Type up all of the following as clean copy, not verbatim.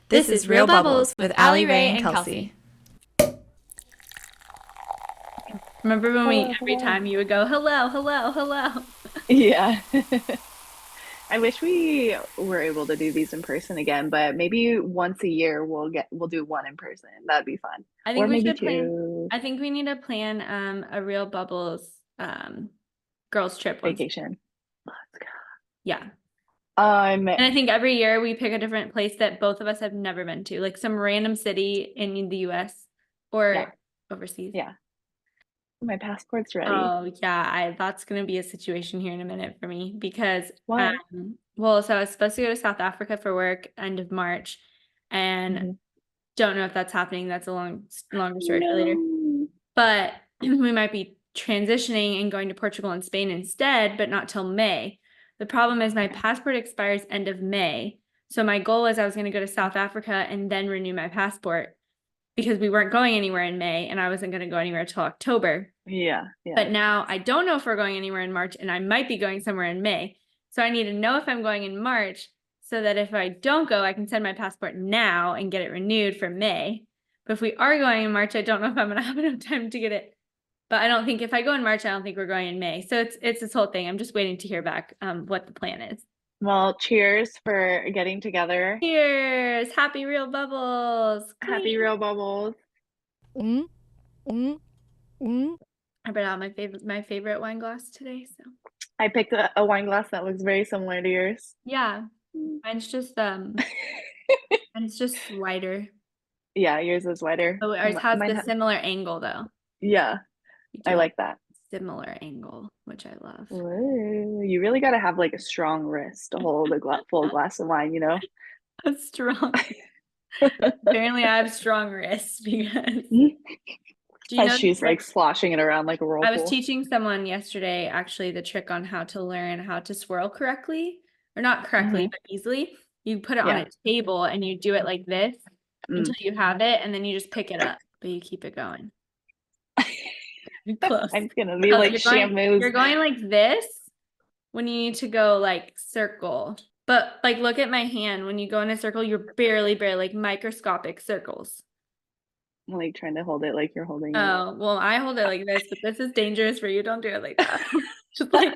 This is Real Bubbles with Allie, Ray, and Kellsie. Remember when Hello, every hello. time you would go, hello, hello, hello. Yeah. I wish we were able to do these in person again, but maybe once a year we'll do one in person. That'd be fun. I think Or we maybe should plan, two. I think we need to plan a Real Bubbles girls trip once. Vacation. Let's go. Yeah. Um, And I think every year we pick a different place that both of us have never been to, like some random city in the US or yeah, overseas. yeah. My passport's ready. Oh yeah, that's gonna be a situation here in a minute for me because What? so I was supposed to go to South Africa for work end of March and Hmm. don't know if that's happening. That's a longer story for later. No. But we might be transitioning and going to Portugal and Spain instead, but not till May. The problem is my passport expires end of May. So my goal was I was going to go to South Africa and then renew my passport because we weren't going anywhere in May and I wasn't going to go anywhere till October. Yeah, yeah. But now I don't know if we're going anywhere in March and I might be going somewhere in May. So I need to know if I'm going in March so that if I don't go, I can send my passport now and get it renewed for May. But if we are going in March, I don't know if I'm going to have enough time to get it. But I don't think if I go in March, I don't think we're going in May. So it's this whole thing. I'm just waiting to hear back what the plan is. Well, cheers for getting together. Cheers! Happy Real Bubbles! Happy Real Bubbles. Mm, mm, mm. I brought out my favorite wine glass today. So I picked a wine glass that looks very similar to yours. yeah, mine's just wider. Yeah, yours is wider. Oh, ours has Mine the similar angle though. Yeah, We do I have like that. similar angle, which I love. Ooh, you really got to have like a strong wrist to hold a full glass of wine, you know? A strong. Apparently, I have strong wrists because do you As know the she's like trick? sloshing it around like a I was whirlpool. teaching someone yesterday actually the trick on how to learn how to swirl correctly, or not correctly, Hmm. but easily. You put it on Yeah. a table and you do it like this Mm. until you have it, and then you just pick it up, but you keep it going. Close. I'm gonna be Close. like Shamu's. You're going like this when you need to go like circle. But like look at my hand. When you go in a circle, you're barely like microscopic circles. Like trying to hold it like you're holding it. Oh, well, I hold it like this, but this is dangerous for you. Don't do it like that. Just like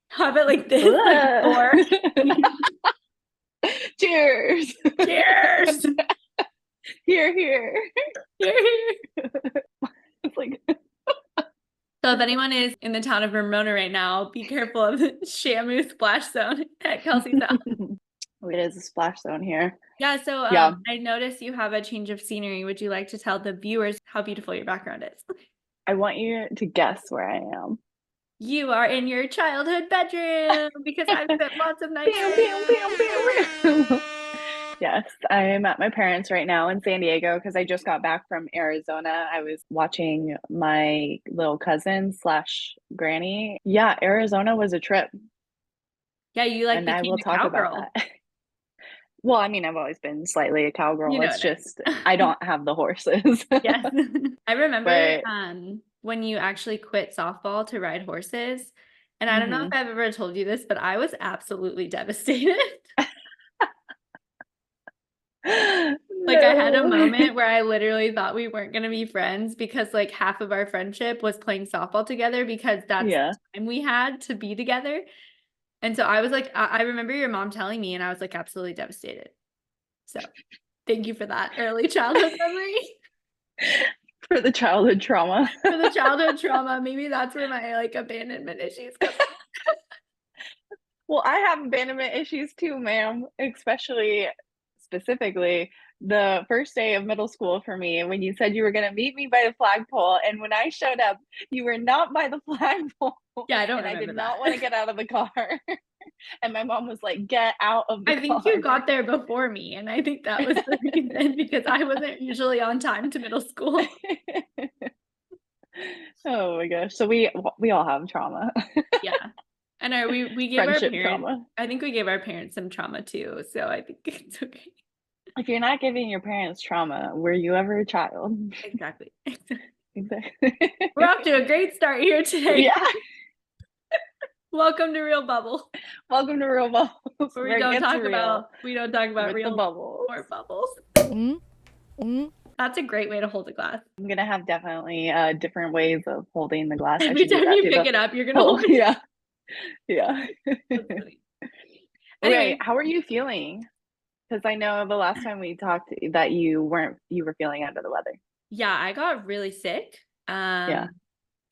have it like this, like four. Cheers. Cheers. Here, here. It's like So if anyone is in the town of Vermona right now, be careful of the Shamu splash zone at Kelsey's house. it is a splash zone here. Yeah, so Yeah. I noticed you have a change of scenery. Would you like to tell the viewers how beautiful your background is? I want you to guess where I am. You are in your childhood bedroom because I've spent lots of nights Bam, there. bam, bam, bam. Yes, I'm at my parents' right now in San Diego because I just got back from Arizona. I was watching my little cousin slash granny. Yeah, Arizona was a trip, Yeah, you like and I became will a talk about cowgirl. that. Well, I mean, I've always been slightly a cowgirl. You know It's what just I don't have the horses. Yes. I remember But when you actually quit softball to ride horses. And I don't know if mhm. I've ever told you this, but I was absolutely devastated. Like I had a No. moment where I literally thought we weren't going to be friends because like half of our friendship was playing softball together because that's Yeah. the time we had to be together. And so I was like, I remember your mom telling me and I was like absolutely devastated. So thank you for that early childhood memory. For the childhood trauma. For the childhood trauma. Maybe that's where my like abandonment issues come from. Well, I have abandonment issues too, ma'am, especially specifically the first day of middle school for me when you said you were going to meet me by the flagpole. And when I showed up, you were not by the flagpole. Yeah, I don't and I remember did that. not want to get out of the car. And my mom was like, get out of the I car. think you got there before me, and I think that was the reason because I wasn't usually on time to middle school. Oh my gosh. So we all have trauma. Yeah. And we gave our Friendship parents, trauma. I think we gave our parents some trauma too, so I think it's okay. If you're not giving your parents trauma, were you ever a child? Exactly. Exactly. We're off to a great start here today. Yeah. Welcome to Real Bubble. Welcome to Real Bubble. Where Where it gets real we don't talk about with real the bubbles. or bubbles. Mm, mm. That's a great way to hold a glass. I'm gonna have definitely different ways of holding the glass. I Every should do time that you too. pick The it up, you're gonna whole, hold it. yeah, yeah. That's funny. Okay, Anyway, how are you feeling? Because I know the last time we talked that you were feeling under the weather. yeah, I got really sick. Yeah.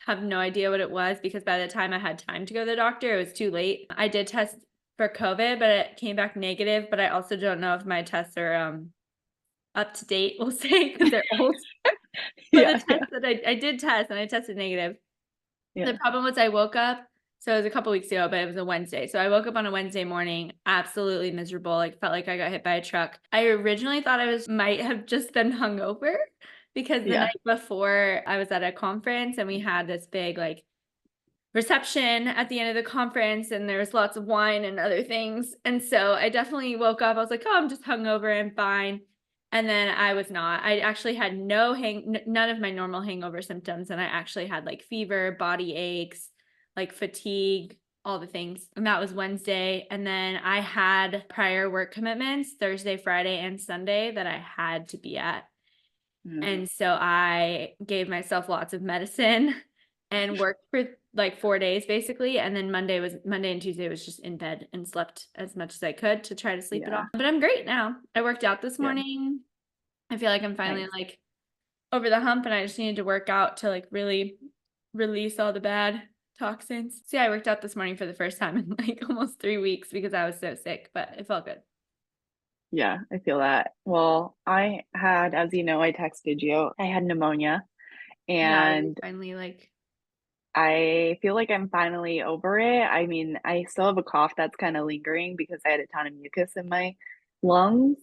Have no idea what it was because by the time I had time to go to the doctor, it was too late. I did test for COVID, but it came back negative. But I also don't know if my tests are up to date, we'll say, because they're old. But Yeah, the test that I did test and I tested negative. yeah. The problem was I woke up, so it was a couple weeks ago, but it was a Wednesday. So I woke up on a Wednesday morning, absolutely miserable, like felt like I got hit by a truck. I originally thought might have just been hungover because the Yeah. night before I was at a conference and we had this big like reception at the end of the conference and there was lots of wine and other things. And so I definitely woke up. I was like, oh, I'm just hungover and fine. And then I was not. I actually had none of my normal hangover symptoms. And I actually had like fever, body aches, like fatigue, all the things. And that was Wednesday. And then I had prior work commitments Thursday, Friday, and Sunday that I had to be at. And so I gave myself lots of medicine and worked for like 4 days basically. And then Monday and Tuesday was just in bed and slept as much as I could to try to sleep it Yeah. off. But I'm great now. I worked out this Yeah. morning. I feel like I'm finally Nice. like over the hump and I just needed to work out to like really release all the bad toxins. So yeah, I worked out this morning for the first time in like almost 3 weeks because I was so sick, but it felt good. Yeah, I feel that. Well, I had, as you know, I texted you. I had pneumonia, Yeah, are you and finally like I feel like I'm finally over it. I mean, I still have a cough that's kind of lingering because I had a ton of mucus in my lungs.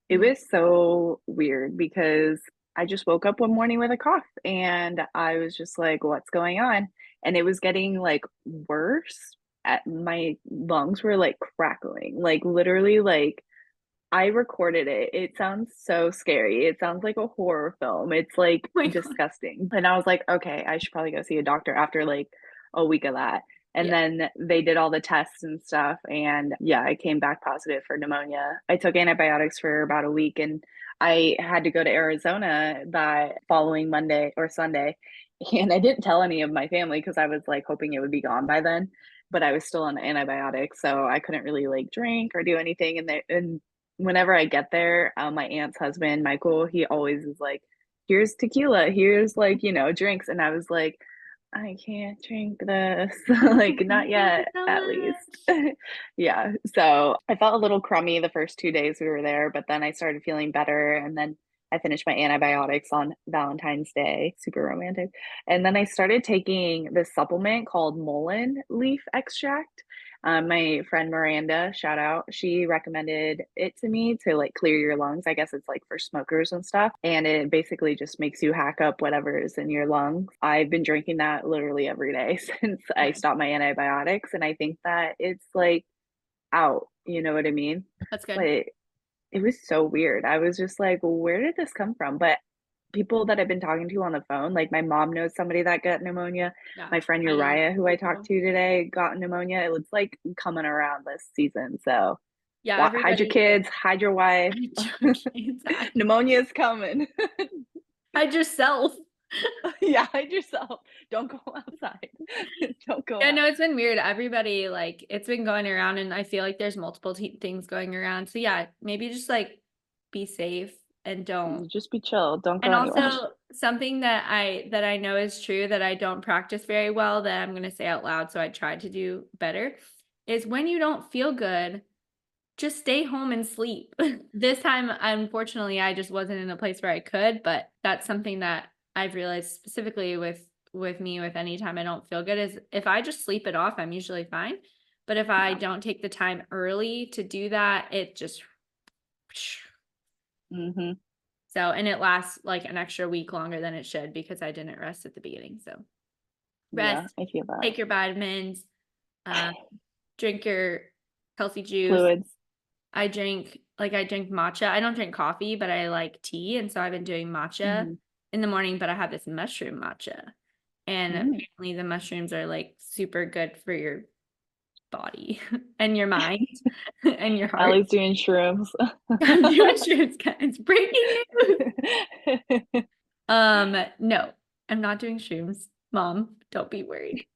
It Mhm. was so weird because I just woke up one morning with a cough and I was just like, what's going on? And it was getting like worse. My lungs were like crackling, like literally like I recorded it. It sounds so scary. It sounds like a horror film. It's like Oh my God. disgusting. And I was like, okay, I should probably go see a doctor after like a week of that. And Yeah. then they did all the tests and stuff. And yeah, I came back positive for pneumonia. I took antibiotics for about a week and I had to go to Arizona that following Monday or Sunday. And I didn't tell any of my family because I was like hoping it would be gone by then. But I was still on antibiotics, so I couldn't really like drink or do anything. And whenever I get there, my aunt's husband, Michael, he always is like, here's tequila, here's like, drinks. And I was like, I can't drink this, like, not yet, So at least. Yeah. So I felt a little crummy the first 2 days we were there, but then I started feeling better. And then I finished my antibiotics on Valentine's Day, super romantic. And then I started taking this supplement called mullein leaf extract. My friend Miranda, shout out, she recommended it to me to like clear your lungs. I guess it's like for smokers and stuff. And it basically just makes you hack up whatever is in your lungs. I've been drinking that literally every day since I stopped my antibiotics. And I think that it's like out, you know what I mean? That's good. But it was so weird. I was just like, well, where did this come from? But people that I've been talking to on the phone, like my mom knows somebody that got pneumonia. Yeah. My friend I know Uriah, who I people. talked to today, got pneumonia. It was like coming around this season. So Yeah, hide your everybody. kids, hide your wife. Hide your kids, Pneumonia is coming. hide yourself. Yeah, hide yourself. Don't go outside. Don't go Yeah, out. no, it's been weird. Everybody, like, it's been going around, and I feel like there's multiple things going around. So yeah, maybe just like be safe and don't. Just be chill. Don't go And anywhere. also something that I know is true that I don't practice very well that I'm gonna say out loud, so I try to do better, is when you don't feel good, just stay home and sleep. This time, unfortunately, I just wasn't in a place where I could, but that's something that I've realized specifically with me with any time I don't feel good is if I just sleep it off, I'm usually fine. But if I don't take the time early to do that, it just Mm-hmm. so and it lasts like an extra week longer than it should because I didn't rest at the beginning. So Yeah, rest, I feel that. take your vitamins, drink your healthy juice. Fluids. I drink matcha. I don't drink coffee, but I like tea. And so I've been doing matcha in the morning, but I have this mushroom matcha. And apparently the mushrooms are like super good for your body and your mind and your heart. Allie's doing shrooms. I'm doing shrooms, guys. Breaking news. No, I'm not doing shrooms. Mom, don't be worried.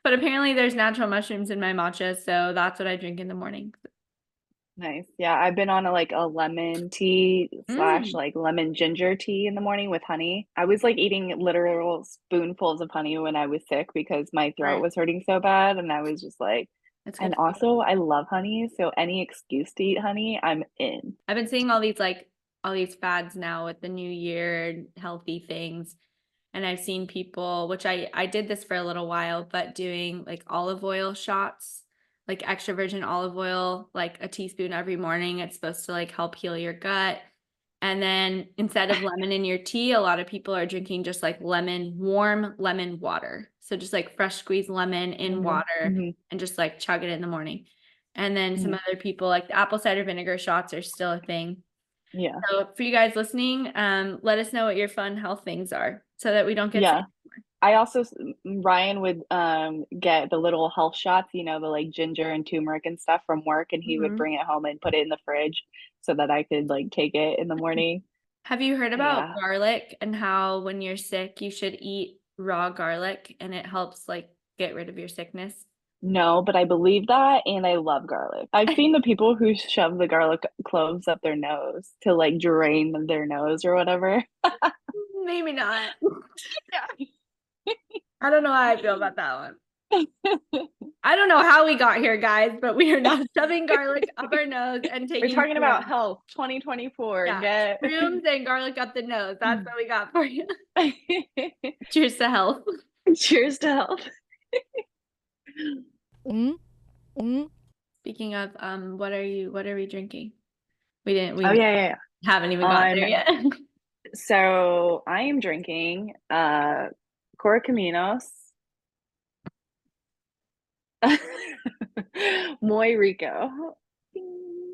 But apparently there's natural mushrooms in my matcha, so that's what I drink in the morning. Nice. Yeah, I've been on a lemon tea slash like lemon ginger tea in the morning with honey. I was like eating literal spoonfuls of honey when I was sick because my throat Right. was hurting so bad, and I was just like, That's good and for you. also I love honey, so any excuse to eat honey, I'm in. I've been seeing all these fads now with the new year and healthy things. And I've seen people, which I did this for a little while, but doing like olive oil shots, like extra virgin olive oil, like a teaspoon every morning. It's supposed to like help heal your gut. And then instead of lemon in your tea, a lot of people are drinking just like warm lemon water. So just like fresh squeezed lemon in water and just like chug it in the morning. And then some other people, like the apple cider vinegar shots are still a thing. Yeah. So for you guys listening, let us know what your fun health things are so that we don't get sick. I also Ryan would get the little health shots, the like ginger and turmeric and stuff from work, and he would bring it home and put it in the fridge so that I could like take it in the morning. Have you heard about garlic and how when you're sick you should eat raw garlic and it helps like get rid of your sickness? No, but I believe that, and I love garlic. I've seen the people who shove the garlic cloves up their nose to like drain their nose or whatever. Maybe not. Yeah. I don't know how I feel about that one. I don't know how we got here, guys, but we are not shoving garlic up our nose and taking. We're talking about health, 2024. Yeah, shrooms and garlic up the nose. That's what we got for you. Cheers to health. Cheers to health. Speaking of, what are we drinking? We yeah. haven't even got there yet. So I am drinking Correcaminos Muy Rico.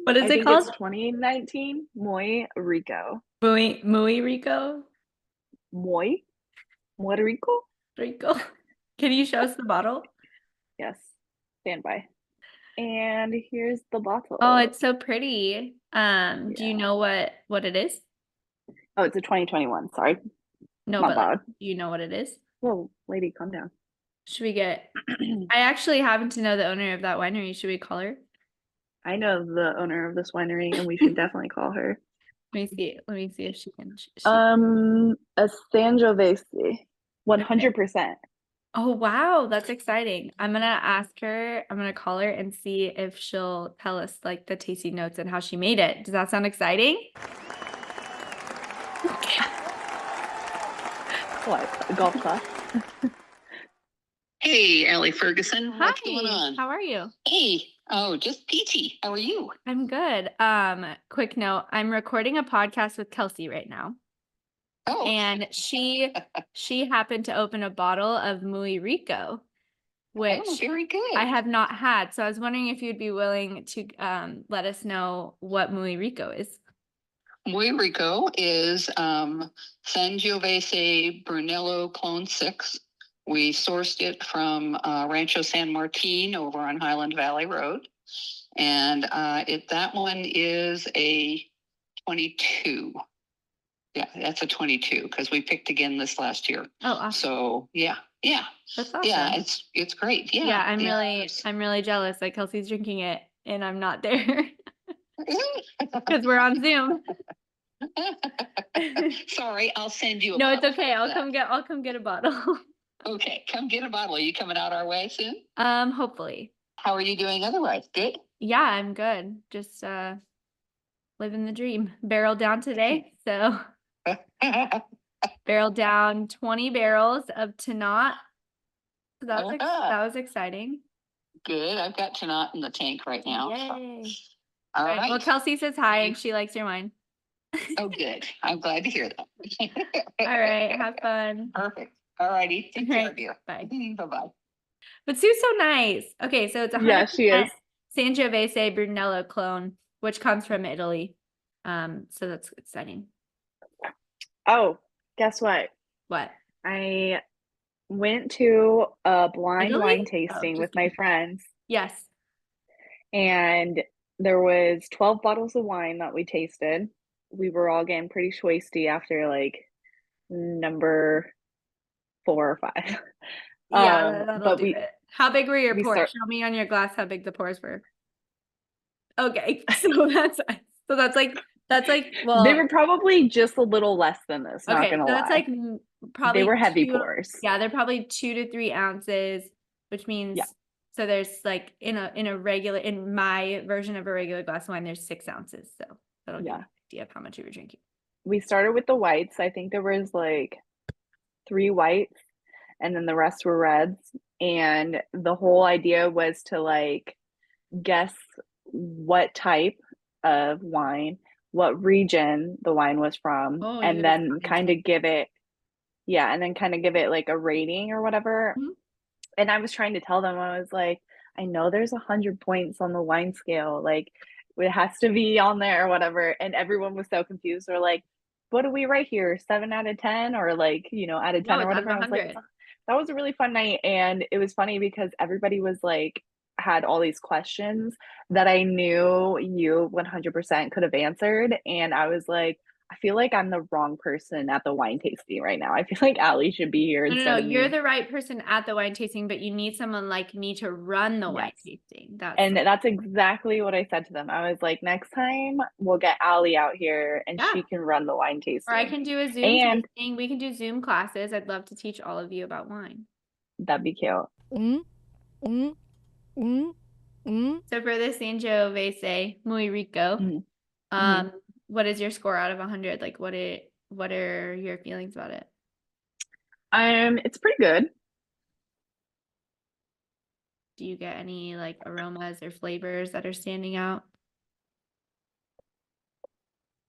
What is it called? It's 2019 Muy Rico. Muy Rico? Muy Rico? Rico. Can you show us the bottle? Yes. Stand by. And here's the bottle. Oh, it's so pretty. Do you know what it is? Oh, it's a 2021. Sorry. No, but like, do you know what it is? Whoa, lady, calm down. Should we get I actually happen to know the owner of that winery. Should we call her? I know the owner of this winery, and we should definitely call her. Let me see if she can. A Sangiovese, 100%. Oh wow, that's exciting. I'm gonna call her and see if she'll tell us like the tasty notes and how she made it. Does that sound exciting? What? A golf clap? Hey, Allie Ferguson. Hi. What's going on? How are you? Hey. Oh, just peachy. How are you? I'm good. Quick note, I'm recording a podcast with Kellsie right now. Oh. And she happened to open a bottle of Muy Rico, which very good. I have not had. So I was wondering if you'd be willing to let us know what Muy Rico is. Muy Rico is Sangiovese Brunello Clone 6. We sourced it from Rancho San Martin over on Highland Valley Road. And that one is a 22. Yeah, that's a 22 because we picked again this last year. Oh, awesome. So yeah. That's awesome. Yeah, it's great. Yeah. Yeah, I'm really jealous that Kelsey's drinking it and I'm not there because we're on Zoom. Sorry, I'll send you a No, bottle. it's okay. I'll come get a bottle. Okay, come get a bottle. Are you coming out our way soon? Hopefully. How are you doing otherwise? Good? Yeah, I'm good. Just living the dream. Barrel down today. So barrel down 20 barrels of Tannat. So that was exciting. Good. I've got Tannat in the tank right now. Yay. So. All right. Well, Kellsie says hi and she likes your wine. Oh, good. I'm glad to hear that. All right. Have fun. Perfect. All righty. Take care of you. Bye. Bye-bye. But Sue's so nice. Okay, so it's 100% she is. Sangiovese Brunello clone, which comes from Italy. So that's exciting. Oh, guess what? What? I went to a blind Italy? wine Oh, tasting just with my kidding. friends, Yes. and there was 12 bottles of wine that we tasted. We were all getting pretty shwasty after like number 4 or 5. Yeah, that'll But do it. How big were your we pours? start Show me on your glass how big the pours were. Okay, so that's like they well, were probably just a little less than this, not okay, gonna so that's lie. like They probably were heavy 2, pours. yeah, they're probably 2 to 3 ounces, which means Yeah. so there's like in a regular, in my version of a regular glass of wine, there's 6 ounces. So that'll give you Yeah. an idea of how much you were drinking. We started with the whites. I think there was like 3 whites and then the rest were reds. And the whole idea was to like guess what type of wine, what region the wine was from, Oh, you and guys then got kind into of give it, yeah, and then kind of give it like a rating or whatever. Mhm. And I was trying to tell them, I was like, I know there's 100 points on the wine scale. Like, it has to be on there or whatever. And everyone was so confused. They're like, what do we write here? 7 out of 10 or like, out of No, 10 or it's out of whatever. I was like, 100. that was a really fun night. And it was funny because everybody was like, had all these questions that I knew you 100% could have answered. And I was like, I feel like I'm the wrong person at the wine tasting right now. I feel like Allie should be here No, instead of you're me. the right person at the wine tasting, but you need someone like me to run the wine Yes. tasting. That's And that's exactly what I said to them. I was like, next time we'll get Allie out here and Yeah. she can run the wine Or I tasting. can do a Zoom And tasting. We can do Zoom classes. I'd love to teach all of you about wine. that'd be cute. So for the Sangiovese Muy Rico, Mhm. what is your score out of 100? Like what are your feelings about it? It's pretty good. Do you get any like aromas or flavors that are standing out?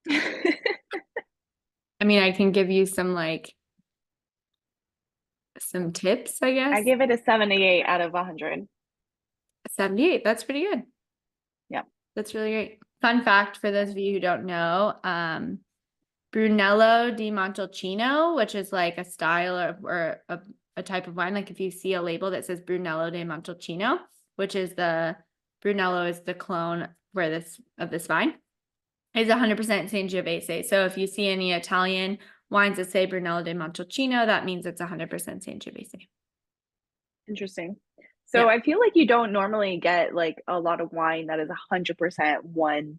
I mean, I can give you some tips, I guess. I give it a 78 out of 100. 78. That's pretty good. Yeah. That's really great. Fun fact for those of you who don't know, Brunello di Montalcino, which is like a style or a type of wine. Like if you see a label that says Brunello di Montalcino, which is Brunello is the clone of this vine, is 100% Sangiovese. So if you see any Italian wines that say Brunello di Montalcino, that means it's 100% Sangiovese. Interesting. So Yeah. I feel like you don't normally get like a lot of wine that is 100% one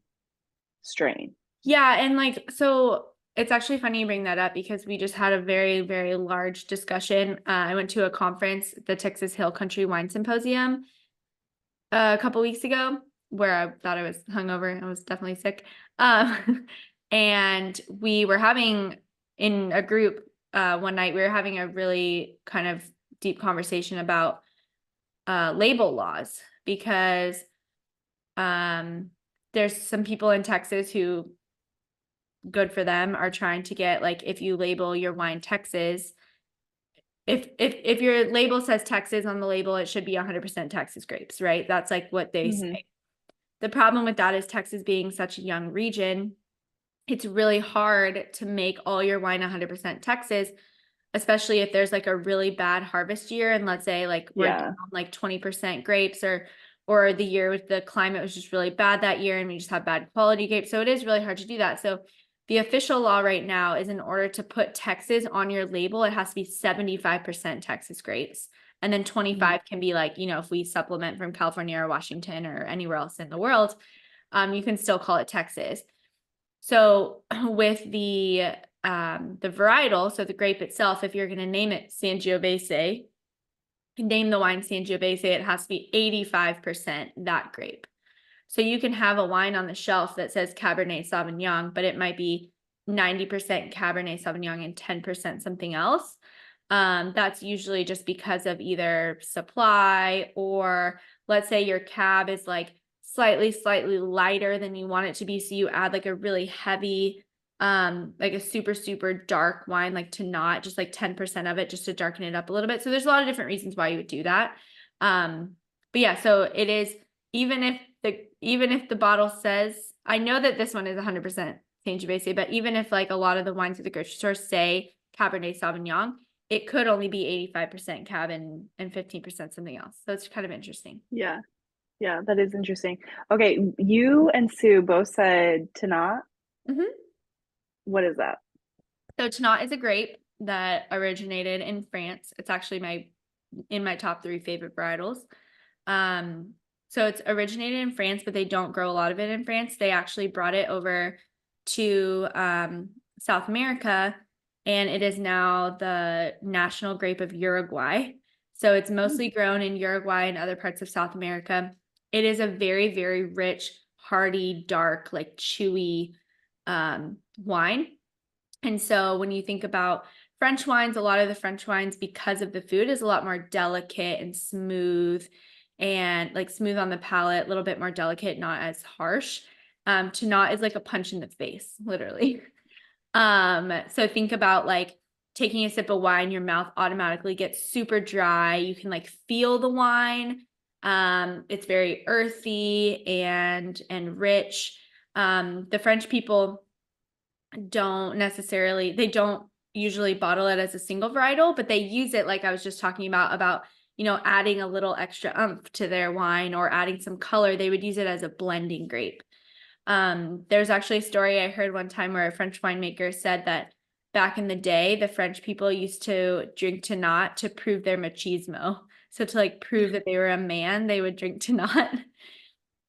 strain. Yeah, and so it's actually funny you bring that up because we just had a very, very large discussion. I went to a conference, the Texas Hill Country Wine Symposium, a couple weeks ago, where I thought I was hungover. I was definitely sick. And we were having in a group one night, we were having a really kind of deep conversation about label laws because there's some people in Texas who, good for them, are trying to get like if you label your wine Texas, if your label says Texas on the label, it should be 100% Texas grapes, right? That's like what they say. The problem with that is Texas being such a young region, it's really hard to make all your wine 100% Texas, especially if there's like a really bad harvest year and let's say like we're down like 20% grapes or the year with the climate was just really bad that year and we just have bad quality grapes. So it is really hard to do that. So the official law right now is in order to put Texas on your label, it has to be 75% Texas grapes. And then 25 can be like, if we supplement from California or Washington or anywhere else in the world, you can still call it Texas. So with the varietal, so the grape itself, if you're going to name it Sangiovese, name the wine Sangiovese, it has to be 85% that grape. So you can have a wine on the shelf that says Cabernet Sauvignon, but it might be 90% Cabernet Sauvignon and 10% something else. That's usually just because of either supply or let's say your cab is like slightly lighter than you want it to be. So you add like a really heavy, like a super dark wine, like to not just like 10% of it just to darken it up a little bit. So there's a lot of different reasons why you would do that. But yeah, so it is, even if the bottle says, I know that this one is 100% Sangiovese, but even if like a lot of the wines at the grocery store say Cabernet Sauvignon, it could only be 85% cab and 15% something else. So it's kind of interesting. Yeah. Yeah, that is interesting. Okay, you and Sue both said Tanat. Mhm. What is that? So Tannat is a grape that originated in France. It's actually in my top 3 favorite varietals. So it's originated in France, but they don't grow a lot of it in France. They actually brought it over to South America, and it is now the national grape of Uruguay. So it's mostly grown in Uruguay and other parts of South America. It is a very, very rich, hearty, dark, like chewy wine. And so when you think about French wines, a lot of the French wines, because of the food, is a lot more delicate and smooth and like smooth on the palate, a little bit more delicate, not as harsh. Tannat is like a punch in the face, literally. So think about like taking a sip of wine, your mouth automatically gets super dry. You can like feel the wine. It's very earthy and rich. The French people they don't usually bottle it as a single varietal, but they use it like I was just talking about, adding a little extra oomph to their wine or adding some color. They would use it as a blending grape. There's actually a story I heard one time where a French winemaker said that back in the day, the French people used to drink Tannat to prove their machismo. So to like prove that they were a man, they would drink Tannat.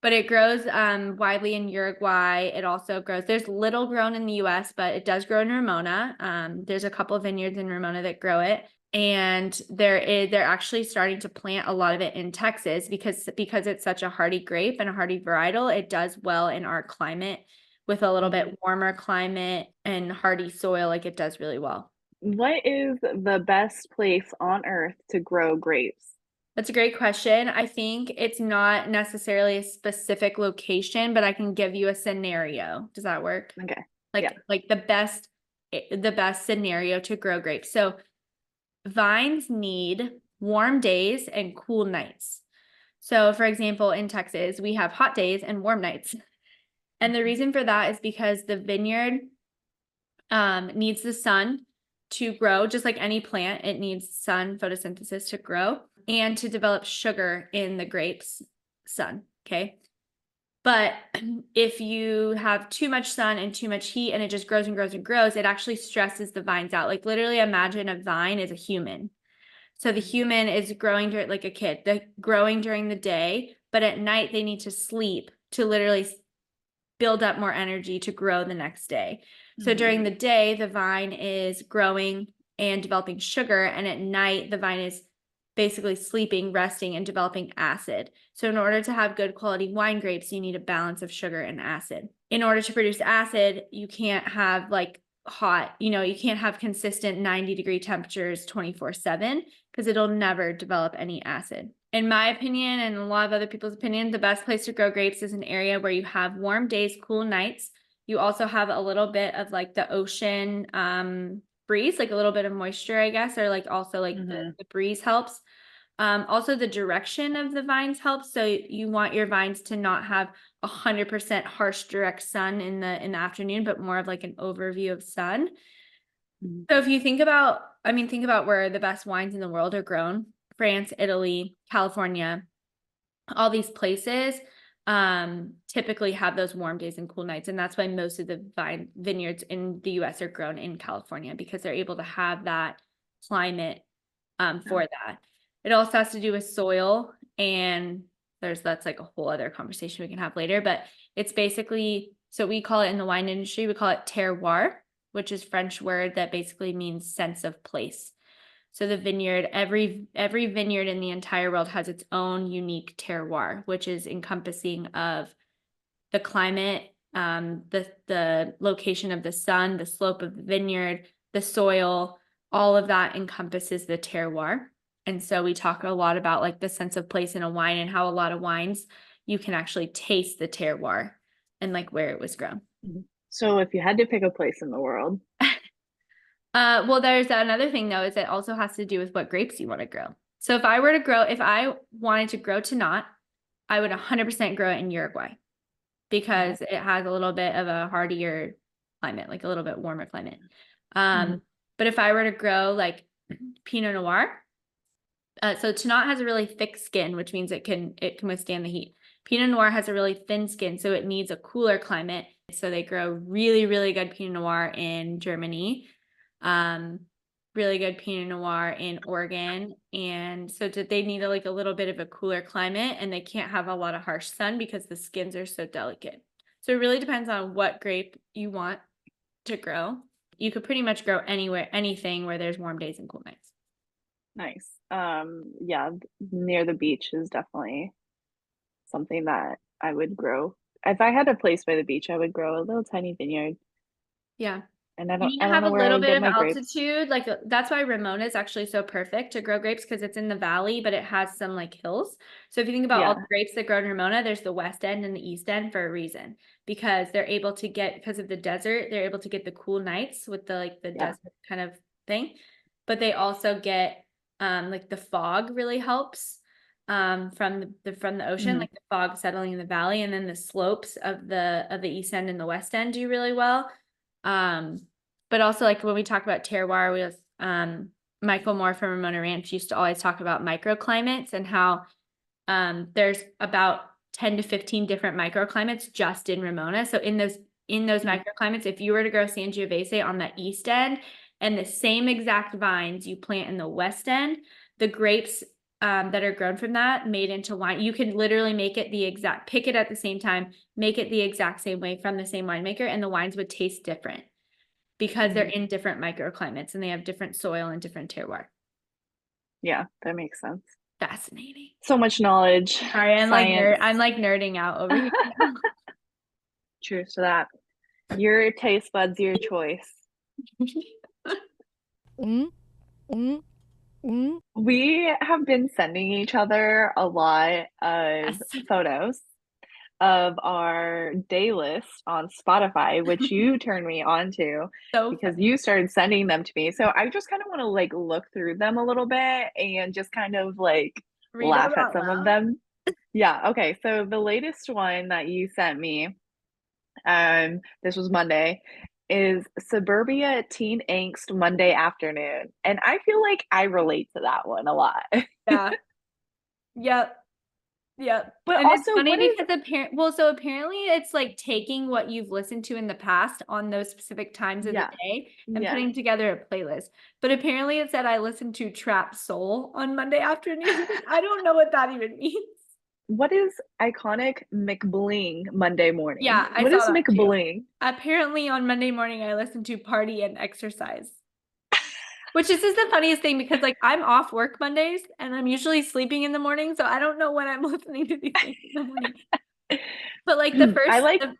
But it grows widely in Uruguay. It also grows, there's little grown in the US, but it does grow in Ramona. There's a couple of vineyards in Ramona that grow it. And they're actually starting to plant a lot of it in Texas because it's such a hardy grape and a hardy varietal. It does well in our climate with a little bit warmer climate and hardy soil. Like it does really well. What is the best place on earth to grow grapes? That's a great question. I think it's not necessarily a specific location, but I can give you a scenario. Does that work? Okay. Like the best scenario to grow grapes. So vines need warm days and cool nights. So for example, in Texas, we have hot days and warm nights. And the reason for that is because the vineyard needs the sun to grow, just like any plant, it needs sun photosynthesis to grow and to develop sugar in the grapes sun. Okay. But if you have too much sun and too much heat and it just grows and grows and grows, it actually stresses the vines out. Like literally imagine a vine is a human. So the human is growing like a kid, growing during the day, but at night they need to sleep to literally build up more energy to grow the next day. So during the day, the vine is growing and developing sugar, and at night, the vine is basically sleeping, resting, and developing acid. So in order to have good quality wine grapes, you need a balance of sugar and acid. In order to produce acid, you can't have like you can't have consistent 90-degree temperatures 24/7 because it'll never develop any acid. In my opinion, and a lot of other people's opinion, the best place to grow grapes is an area where you have warm days, cool nights. You also have a little bit of like the ocean breeze, like a little bit of moisture, I guess, or like also like the breeze helps. Also the direction of the vines helps. So you want your vines to not have 100% harsh direct sun in the afternoon, but more of like an overview of sun. So if you think about where the best wines in the world are grown, France, Italy, California, all these places typically have those warm days and cool nights. And that's why most of the vineyards in the US are grown in California, because they're able to have that climate for that. It also has to do with soil, and that's like a whole other conversation we can have later, but it's basically, so we call it in the wine industry, we call it terroir, which is French word that basically means sense of place. So the vineyard, every vineyard in the entire world has its own unique terroir, which is encompassing of the climate, the location of the sun, the slope of the vineyard, the soil, all of that encompasses the terroir. And so we talk a lot about like the sense of place in a wine and how a lot of wines, you can actually taste the terroir and like where it was grown. So if you had to pick a place in the world. Well, there's another thing though, is it also has to do with what grapes you want to grow. So if I wanted to grow Tannat, I would 100% grow it in Uruguay because it has a little bit of a hardier climate, like a little bit warmer climate. But if I were to grow like Pinot Noir. So Tannat has a really thick skin, which means it can withstand the heat. Pinot Noir has a really thin skin, so it needs a cooler climate. So they grow really, really good Pinot Noir in Germany, really good Pinot Noir in Oregon, and so they need a little bit of a cooler climate, and they can't have a lot of harsh sun because the skins are so delicate. So it really depends on what grape you want to grow. You could pretty much grow anywhere, anything where there's warm days and cool nights. Nice. Yeah, near the beach is definitely something that I would grow. If I had a place by the beach, I would grow a little tiny vineyard. Yeah. And You need to I don't have know a where I little would bit get of my grapes. altitude. That's why Ramona is actually so perfect to grow grapes, because it's in the valley, but it has some hills. So if you think about all Yeah. the grapes that grow in Ramona, there's the west end and the east end for a reason, because they're able to get, because of the desert, they're able to get the cool nights with the Yeah. desert kind of thing. But they also get the fog really helps from the ocean, Mhm. like the fog settling in the valley, and then the slopes of the east end and the west end do really well. But also when we talk about terroir, we have Michael Moore from Ramona Ranch used to always talk about microclimates and how there's about 10 to 15 different microclimates just in Ramona. So in those microclimates, if you were to grow Sangiovese on the east end and the same exact vines you plant in the west end, the grapes that are grown from that made into wine, you can literally make it pick it at the same time, make it the exact same way from the same winemaker, and the wines would taste different because they're in different microclimates and they have different soil and different terroir. Yeah, that makes sense. Fascinating. So much knowledge. Sorry, I'm Science. nerding out over here. Cheers to that. Your taste buds, your choice. We have been sending each other a lot of photos of our day list on Spotify, which you turned me on to because funny. you started sending them to me. So I just kind of want to look through them a little bit and just kind of Read laugh them at out some of loud. them. Yeah, okay. So the latest one that you sent me, this was Monday, is Suburbia Teen Angst Monday Afternoon. And I feel like I relate to that one a lot. Yeah. Yep. Yep. But And it's also, funny what is because apparently it's taking what you've listened to in the past on those specific times of the yeah, day and yeah. putting together a playlist. But apparently it said I listened to Trap Soul on Monday afternoon. I don't know what that even means. What is iconic McBling Monday morning? Yeah, I What saw is that too. McBling? Apparently on Monday morning I listened to Party and Exercise. Which is the funniest thing because I'm off work Mondays and I'm usually sleeping in the morning, so I don't know when I'm listening to these things in the morning. But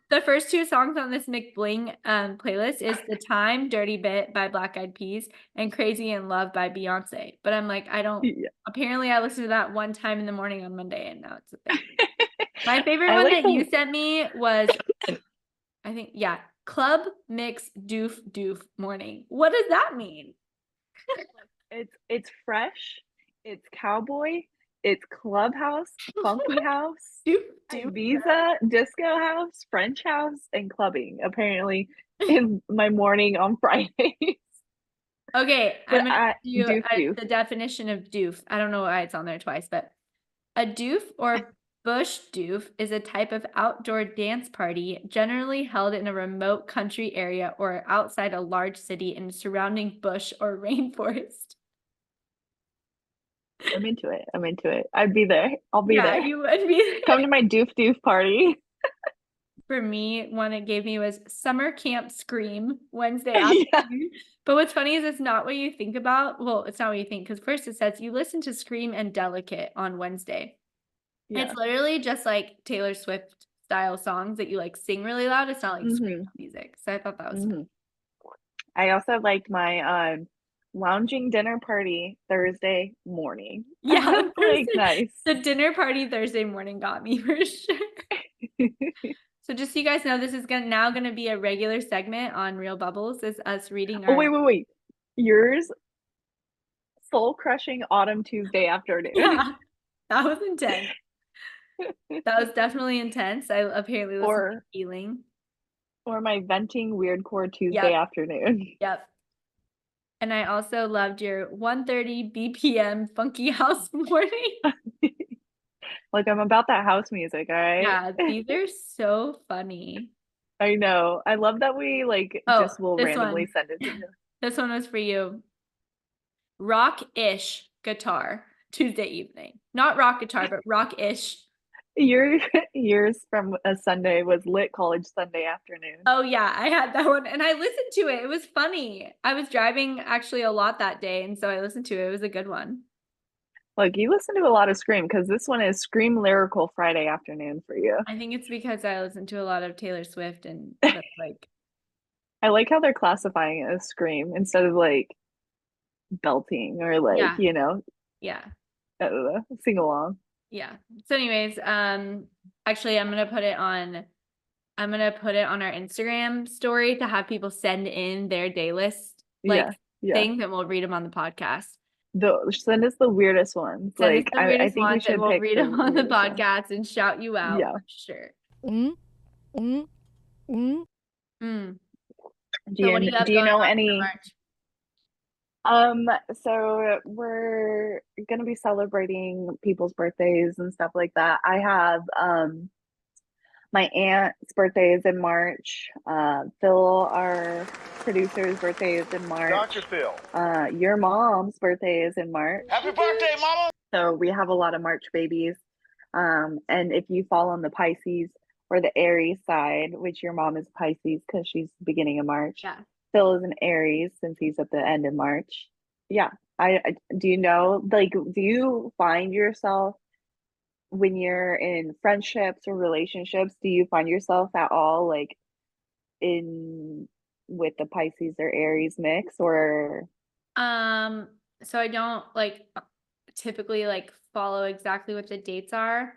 the first two songs on this McBling playlist is The Time, Dirty Bit by Black Eyed Peas, and Crazy in Love by Beyonce. But I'm apparently I listened to that one time in the morning on Monday and now it's a thing. My favorite one that you sent me was, I think, Club Mix Doof Doof Morning. What does that mean? It's fresh, it's cowboy, it's clubhouse, funky house, Ibiza, disco house, French house, and clubbing. Apparently, is my morning on Fridays. Okay, But I'm gonna do doof. the definition of doof. I don't know why it's on there twice, but a doof or bush doof is a type of outdoor dance party generally held in a remote country area or outside a large city in surrounding bush or rainforest. I'm into it. I'd be there. I'll be there. You would be there. Come to my doof party. For me, one it gave me was Summer Camp Scream Wednesday afternoon. But what's funny is it's not what you think about. Well, it's not what you think, because first it says you listen to Scream and Delicate on Wednesday. Yeah. It's literally just Taylor Swift style songs that you sing really loud. It's not scream music. So I thought that was fun. I also liked my lounging dinner party Thursday morning. Yeah, nice. The dinner party Thursday morning got me for sure. So just so you guys know, this is now going to be a regular segment on Real Bubbles, is us reading our... Oh, wait. Yours, soul crushing autumn Tuesday afternoon. Yeah, that was intense. That was definitely intense. I apparently listened to Healing. Or my venting weirdcore Tuesday afternoon. Yep. And I also loved your 1:30 BPM Funky House morning. Like, I'm about that house music, all right? Yeah, these are so funny. I know. I love that we like Oh, just will this randomly one. send it to you. This one was for you. Rock-ish guitar Tuesday evening. Not rock guitar, but rock-ish. Yours from a Sunday was lit college Sunday afternoon. Oh yeah, I had that one and I listened to it. It was funny. I was driving actually a lot that day, and so I listened to it. It was a good one. Like, you listen to a lot of Scream because this one is Scream lyrical Friday afternoon for you. I think it's because I listened to a lot of Taylor Swift and like I like how they're classifying it as Scream instead of like belting or like, Yeah. you know, yeah. I don't know, sing along. Yeah. So anyways, actually I'm gonna put it on our Instagram story to have people send in their day list Yeah. things, and we'll read them on the podcast. Send us the weirdest ones. Send Like, us the I weirdest think we ones and should we'll pick read the them on the weirdest ones. podcast and shout you out Yeah. for sure. Mm, mm, mm. Mm. Do So what do you you have do you going know on for any? So we're gonna be celebrating people's birthdays and stuff like that. I have my aunt's birthday is in March. Phil, our producer's birthday is in March. Dr. Phil. Your mom's birthday is in March. Happy birthday, mama! So we have a lot of March babies. And if you fall on the Pisces or the Aries side, which your mom is Pisces because she's beginning of March. Yeah. Phil is an Aries since he's at the end of March. Yeah. I do you know, like, do you find yourself when you're in friendships or relationships, do you find yourself at all like in with the Pisces or Aries mix or So I don't typically follow exactly what the dates are,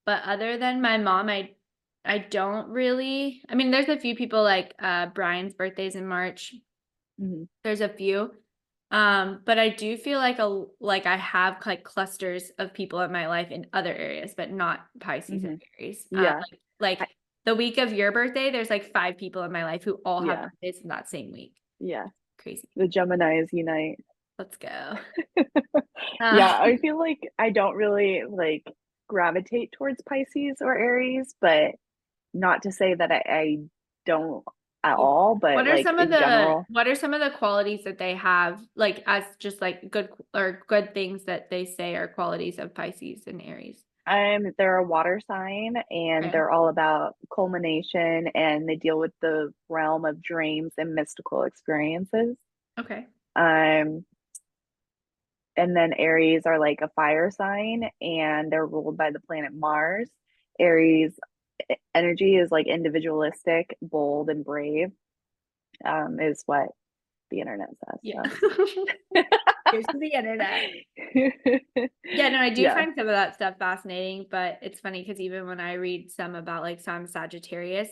but other than my mom, I don't really. I mean, there's a few people like Brian's birthday's in March. Mhm. There's a few. But I do feel like I have like clusters of people in my life in other areas, but not Pisces and Aries. Yeah. The week of your birthday, there's like 5 people in my life who all have Yeah. birthdays in that same week. Yeah. Crazy. The Geminis unite. Let's go. Yeah, I feel like I don't really like gravitate towards Pisces or Aries, but not to say that I don't at all, but What are like some in of general. what are some of the qualities that they have, like as just like good things that they say are qualities of Pisces and Aries? They're a water sign and Okay. they're all about culmination and they deal with the realm of dreams and mystical experiences. Okay. And then Aries are like a fire sign and they're ruled by the planet Mars. Aries energy is like individualistic, bold, and brave, is what the internet says. Yeah. So. Here's to the internet. Yeah, no, I do find some of that stuff fascinating, but it's funny because even when I read some about so I'm Sagittarius,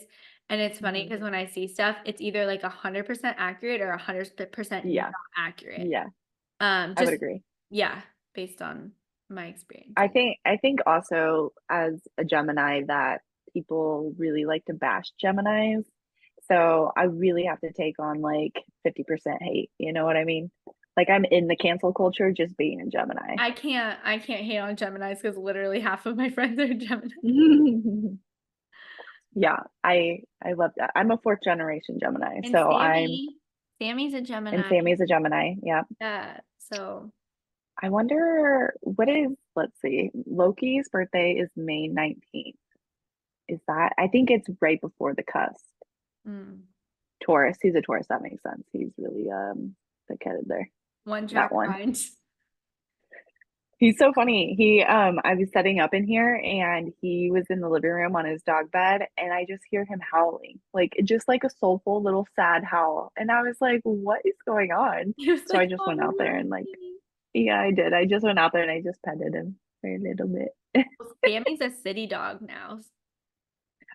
and it's funny because when I see stuff, it's either like 100% accurate or 100% not accurate. Yeah. I would agree. Yeah, based on my experience. I think also as a Gemini that people really like to bash Geminis. So I really have to take on like 50% hate. You know what I mean? Like I'm in the cancel culture just being a Gemini. I can't hate on Geminis because literally half of my friends are Gemini. Yeah, I love that. I'm a 4th generation Gemini. And so Sammy's a Gemini. And Sammy's a Gemini. Yeah. Yeah. So I wonder let's see, Loki's birthday is May 19th. I think it's right before the cusp. Taurus. He's a Taurus. That makes sense. He's really thick-headed there. One track mind. He's so funny. I was setting up in here and he was in the living room on his dog bed and I just hear him howling, like just like a soulful little sad howl. And I was like, what is going on? So I just went out there and yeah, I did. I just went out there and I just petted him for a little bit. Well, Sammy's a city dog now.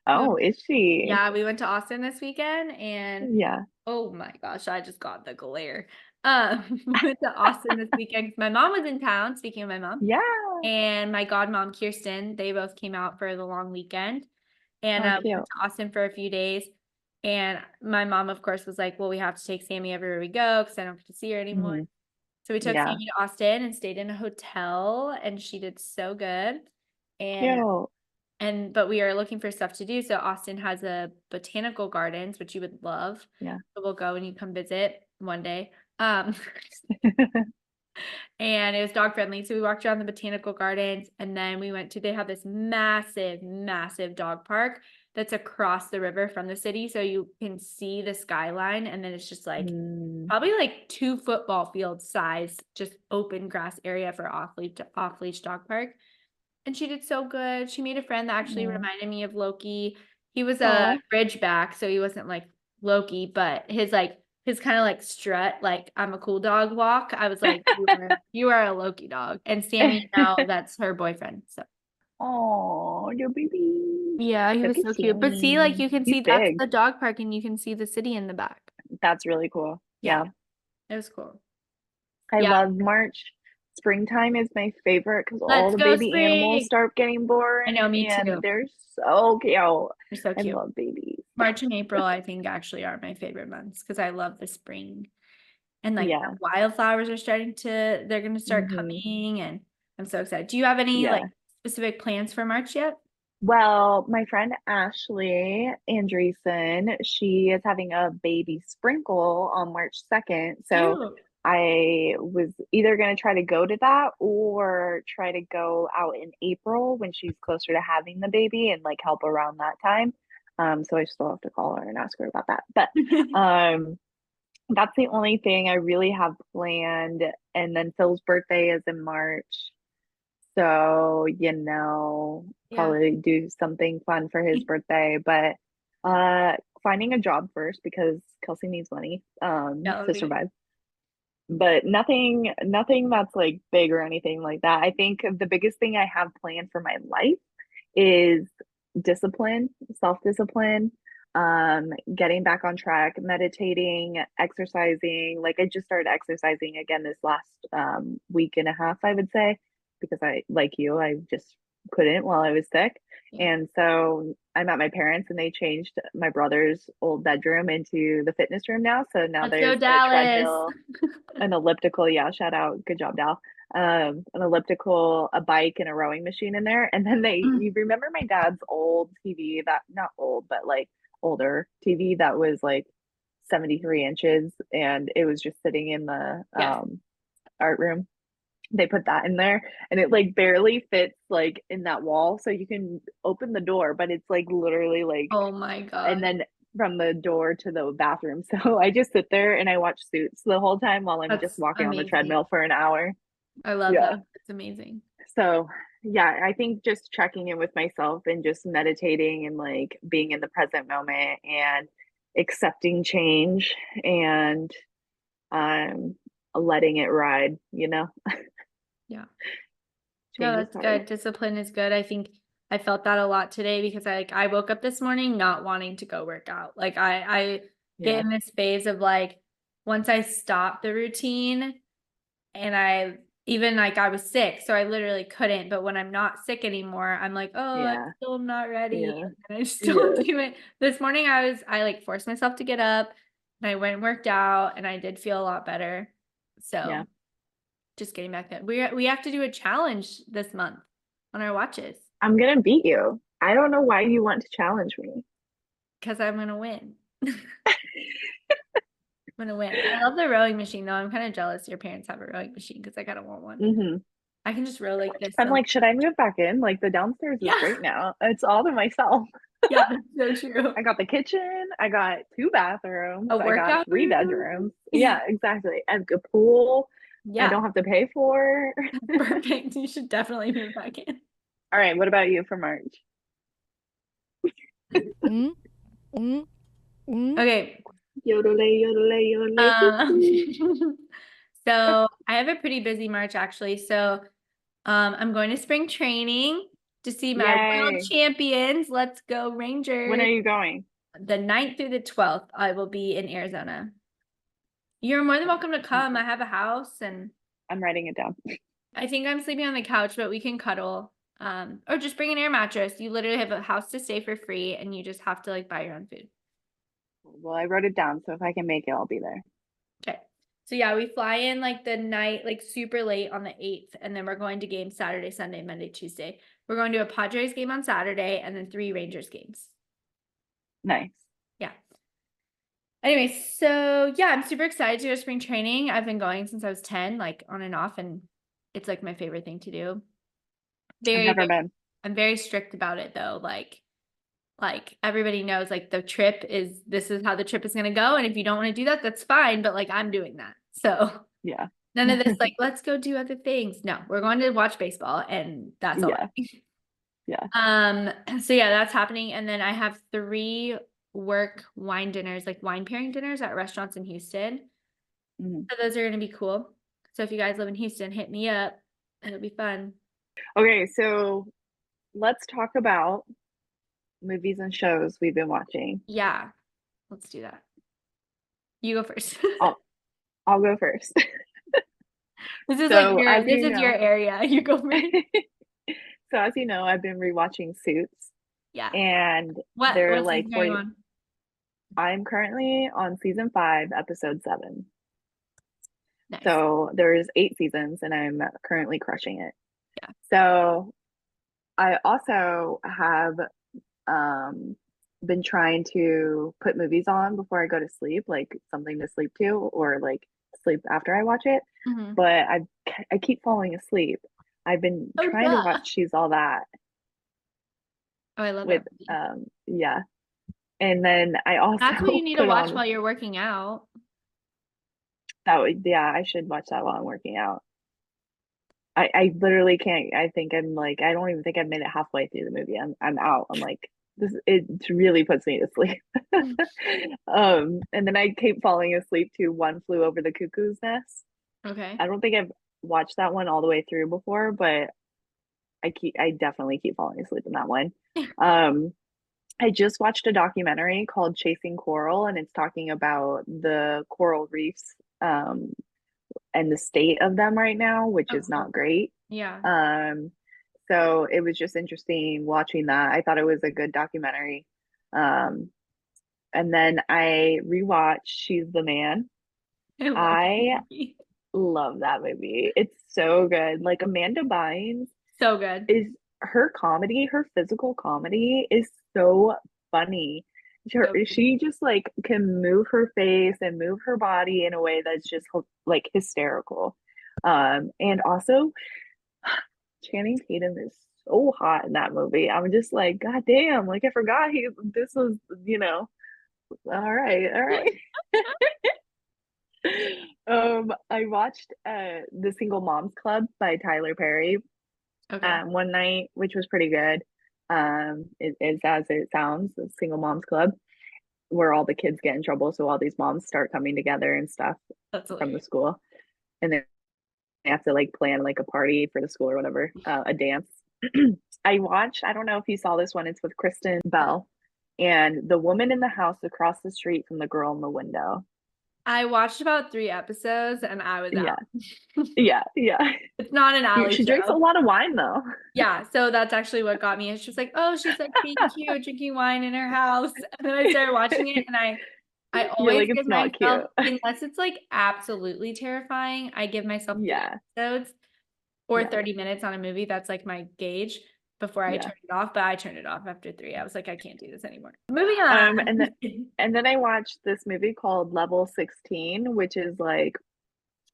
Oh, is she? Yeah, we went to Austin this weekend and oh my gosh, I just got the glare. We went to Austin this weekend. My mom was in town, speaking of my mom. Yeah. And my godmom, Kirsten, they both came out for the long weekend. And we went to Austin for a few days. And my mom, of course, was like, well, we have to take Sammy everywhere we go because I don't get to see her anymore. Mhm. So we took Yeah. Sammy to Austin and stayed in a hotel, and she did so good. Cute. But we are looking for stuff to do. So Austin has a botanical gardens, which you would love. Yeah. So we'll go and you come visit one day. And it was dog friendly. So we walked around the botanical gardens, and then we went to, they have this massive, massive dog park that's across the river from the city. So you can see the skyline, and then it's just like Mm. probably like 2 football field size, just open grass area for off-leash dog park. And she did so good. She made a friend that actually Aw. reminded me of Loki. He was Aw. a Ridgeback, so he wasn't like Loki, but his kind of like strut, like I'm a cool dog walk. I was like, you are a Loki dog. And Sammy now, that's her boyfriend. So Oh, your baby. yeah, he Look was at so cute. But see, like Sammy. you can He's see that's big. the dog park, and you can see the city in the back. That's really cool. Yeah. It was cool. I Yeah. love March. Springtime is my favorite because all Let's the go baby animals spring. start getting born. I know, me and too. they're so cute. They're so I cute. love babies. March and April, I think, actually are my favorite months because I love the spring. And like Yeah. the wildflowers are they're going to start Mhm. coming, and I'm so excited. Do you have any Yeah. like specific plans for March yet? Well, my friend Ashley Andreessen, she is having a baby sprinkle on March 2nd. So Cute. I was either going to try to go to that or try to go out in April when she's closer to having the baby and like help around that time. So I still have to call her and ask her about that. But that's the only thing I really have planned. And then Phil's birthday is in March. So, Yeah. probably do something fun for his birthday, but finding a job first because Kellsie needs money to survive. But nothing that's like big or anything like that. I think the biggest thing I have planned for my life is discipline, self-discipline, getting back on track, meditating, exercising. Like I just started exercising again this last week and a half, I would say, because I just couldn't while I was sick. Yeah. And so I'm at my parents and they changed my brother's old bedroom into the fitness room now. So now Let's there's go, a Dallas. treadmill, an elliptical, yeah, shout out, good job, Dal. An elliptical, a bike, and a rowing machine in there. And then you remember my dad's old TV, that not old, but like older TV that was like 73 inches, and it was just sitting in the Yes. art room. They put that in there, and it like barely fits like in that wall, so you can open the door, but it's like literally like, Oh my God. and then from the door to the bathroom. So I just sit there and I watch Suits the whole time while I'm That's just walking on the amazing. treadmill for an hour. I love Yeah. that. It's amazing. So yeah, I think just checking in with myself and just meditating and like being in the present moment and accepting change and letting it ride, Yeah. No, Change is that's hard. good. Discipline is good. I think I felt that a lot today because I woke up this morning not wanting to go work out. Like I get Yeah. in this phase of like, once I stop the routine, and I was sick, so I literally couldn't. But when I'm not sick anymore, I'm like, oh, I'm Yeah. still not ready. Yeah. And I just don't do it. This morning I like forced myself to get up, and I went and worked out, and I did feel a lot better. So Yeah. just getting back then. We have to do a challenge this month on our watches I'm gonna beat you. I don't know why you want to challenge me. because I'm gonna win. I'm gonna win. I love the rowing machine though. I'm kind of jealous your parents have a rowing machine because I kind of want one. Mm-hmm. I can just row like this. I'm like, should I move back in? Like the downstairs is Yeah. great now. It's all to myself. Yeah, so true. I got the kitchen. I got 2 bathrooms. A I got workout 3 room. bedrooms. Yeah, exactly. And a pool. Yeah. I don't have to pay for. Perfect. You should definitely move back in. All right. What about you for March? Okay. Yodelay, yodelay, yodelay. So I have a pretty busy March actually. So I'm going to spring training to see my world Yay. champions. Let's go Rangers. When are you going? The 9th through the 12th, I will be in Arizona. You're more than welcome to come. I have a house and I'm writing it down. I think I'm sleeping on the couch, but we can cuddle. Or just bring an air mattress. You literally have a house to stay for free and you just have to like buy your own food. Well, I wrote it down, so if I can make it, I'll be there. Okay. So yeah, we fly in like the night, like super late on the 8th, and then we're going to games Saturday, Sunday, Monday, Tuesday. We're going to a Padres game on Saturday and then 3 Rangers games. Nice. Yeah. Anyway, so yeah, I'm super excited to go to spring training. I've been going since I was 10, like on and off, and it's like my favorite thing to do. I've never been. I'm very strict about it though. Like everybody knows like this is how the trip is gonna go. And if you don't want to do that, that's fine. But like I'm doing that. So Yeah. none of this like let's go do other things. No, we're going to watch baseball and that's all. Yeah. Yeah. So yeah, that's happening. And then I have 3 work wine dinners, like wine pairing dinners at restaurants in Houston. Mhm. So those are gonna be cool. So if you guys live in Houston, hit me up. It'll be fun. Okay, so let's talk about movies and shows we've been watching. Yeah, let's do that. You go first. I'll go first. This is So, like as this you is your know- area. You go first. So as you know, I've been rewatching Suits, Yeah. and What they're season like are you 40. on? I'm currently on season 5, episode 7. Nice. So there's 8 seasons, and I'm currently crushing it. Yeah. So I also have been trying to put movies on before I go to sleep, like something to sleep to, or like sleep after I watch it. Mhm. But I keep falling asleep. I've been Oh, trying to duh. watch She's All That Oh, I love with that movie. yeah. And then I also That's what you need to put watch on while you're working out. yeah, I should watch that while I'm working out. I literally can't. I think I'm like, I don't even think I've made it halfway through the movie. I'm out. I'm like, it really puts me to sleep. And then I keep falling asleep to One Flew Over the Cuckoo's Nest. Okay. I don't think I've watched that one all the way through before, but I definitely keep falling asleep in that one. I just watched a documentary called Chasing Coral, and it's talking about the coral reefs and the state of them right now, which is not great. Yeah. So it was just interesting watching that. I thought it was a good documentary. And then I rewatched She's the Man. I love that movie. It's so good. Like Amanda Bynes So good. is her comedy, her physical comedy is so funny. She just like can move her face and move her body in a way that's just like hysterical. And also Channing Tatum is so hot in that movie. I'm just like, God damn, like I forgot this was, all right. I watched The Single Moms Club by Tyler Perry Okay. one night, which was pretty good. It's as it sounds, the Single Moms Club, where all the kids get in trouble, so all these moms start coming together and stuff That's from the hilarious. school, and then they have to like plan like a party for the school or whatever, a dance. I don't know if you saw this one. It's with Kristen Bell and the woman in the house across the street from the girl in the window. I watched about 3 episodes and I was Yeah. out. Yeah. It's not an Allie She drinks a show. lot of wine though. Yeah, so that's actually what got me. It's just like, oh, she's like being cute, drinking wine in her house. And then I started watching it and I You're always like, give it's not myself, cute. unless it's like absolutely terrifying, I give myself 3 Yeah. episodes or Yeah. 30 minutes on a movie. That's like my gauge before I Yeah. turn it off. But I turned it off after 3. I was like, I can't do this anymore. Moving on. And then I watched this movie called Level 16, which is like,